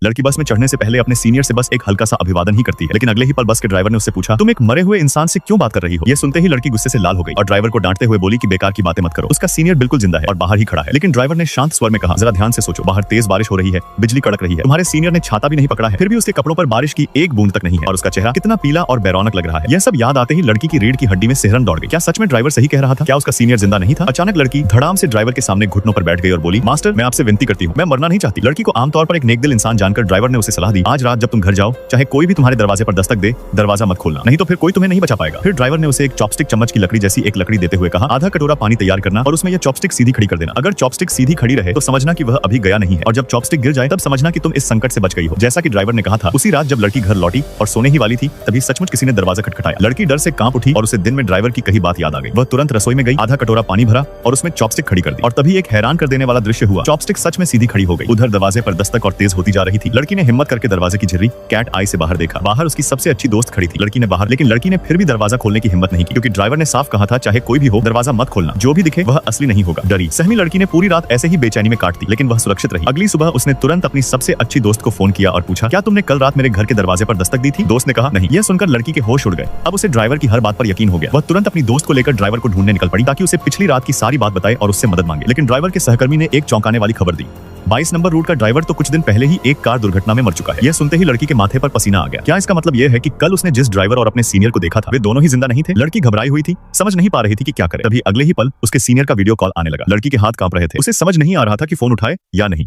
लड़की बस में चढ़ने से पहले अपने सीनियर से बस एक हल्का सा अभिवादन ही करती है, लेकिन अगले ही पल बस के ड्राइवर ने उससे पूछा, तुम एक मरे हुए इंसान से क्यों बात कर रही हो? ये सुनते ही लड़की गुस्से से लाल हो गई और ड्राइवर को डांटते हुए बोली कि बेकार की बातें मत करो। उसका सीनियर बिल्कुल जिंदा है और बाहर ही खड़ा है, लेकिन ड्राइवर ने शांत स्वर में कहा, जरा ध्यान से सोचो, बाहर तेज बारिश हो रही है, बिजली कड़क रही है, तुम्हारे सीनियर ने छाता भी नहीं पकड़ा है, फिर भी उसके कपड़ों पर बारिश की एक बूंद तक नहीं है और उसका चेहरा कितना पीला और बैरौनक लग रहा है। यह सब याद आते ही लड़की की रीढ़ की हड्डी में सिहरन दौड़ गई। क्या सच में ड्राइवर सही कह रहा था? क्या उसका सीनियर जिंदा नहीं था? अचानक लड़की धड़ाम से ड्राइवर के सामने घुटनों पर बैठ गई और बोली, मास्टर मैं आपसे विनती करती हूँ, मैं मरना नहीं चाहती। लड़की को आमतौर पर एक नेकदिल इंसान जानकर ड्राइवर ने उसे सलाह दी, आज रात जब तुम घर जाओ, चाहे कोई भी तुम्हारे दरवाजे पर दस्तक दे, दरवाजा मत खोलना, नहीं तो फिर कोई तुम्हें नहीं बचा पाएगा। फिर ड्राइवर ने उसे एक चॉपस्टिक चम्मच की लकड़ी जैसी एक लकड़ी देते हुए कहा, आधा कटोरा पानी तैयार करना और उसमें यह चॉपस्टिक सीधी खड़ी कर देना। अगर चॉपस्टिक सीधी खड़ी रहे तो समझना कि वह अभी गया नहीं है, और जब चॉपस्टिक गिर जाए तब समझना कि तुम इस संकट से बच गई हो। जैसा कि ड्राइवर ने कहा था, उसी रात जब लड़की घर लौटी और सोने ही वाली थी, तभी सचमुच किसी ने दरवाजा खटखटाया। लड़की डर से कांप उठी और उसे दिन में ड्राइवर की कही बात याद आ गई। वह तुरंत रसोई में गई, आधा कटोरा पानी भरा और उसमें चॉपस्टिक खड़ी कर दी, और तभी एक हैरान कर देने वाला दृश्य हुआ। चॉपस्टिक सच में सीधी खड़ी हो गई। उधर दरवाजे पर दस्तक और तेज होती जा रही थी। लड़की ने हिम्मत करके दरवाजे की झिर्री कैट आई से बाहर देखा। बाहर उसकी सबसे अच्छी दोस्त खड़ी थी। लड़की ने बाहर, लेकिन लड़की ने फिर भी दरवाजा खोलने की हिम्मत नहीं की, क्योंकि ड्राइवर ने साफ कहा था, चाहे कोई भी हो दरवाजा मत खोलना, जो भी दिखे वह असली नहीं होगा। डरी सहमी लड़की ने पूरी रात ऐसे ही बेचैनी में काट दी, लेकिन वह सुरक्षित रही। अगली सुबह उसने तुरंत अपनी सबसे अच्छी दोस्त को फोन किया और पूछा, क्या तुमने कल रात मेरे घर के दरवाजे पर दस्तक दी थी? दोस्त ने कहा, नहीं। यह सुनकर लड़की के होश उड़ गए। अब उसे ड्राइवर की हर बात पर यकीन हो गया। वह तुरंत अपनी दोस्त को लेकर ड्राइवर को ढूंढने निकल पड़ी, ताकि उसे पिछली रात की सारी बात बताए और उससे मदद मांगे। लेकिन ड्राइवर के सहकर्मी ने एक चौंकाने वाली खबर दी, 22 नंबर रूट का ड्राइवर तो कुछ दिन पहले ही एक कार दुर्घटना में मर चुका है। यह सुनते ही लड़की के माथे पर पसीना आ गया। क्या इसका मतलब यह है कि कल उसने जिस ड्राइवर और अपने सीनियर को देखा था, वे दोनों ही जिंदा नहीं थे? लड़की घबराई हुई थी, समझ नहीं पा रही थी कि क्या करे। तभी अगले ही पल उसके सीनियर का वीडियो कॉल आने लगा। लड़की के हाथ कांप रहे थे, उसे समझ नहीं आ रहा था कि फोन उठाए या नहीं।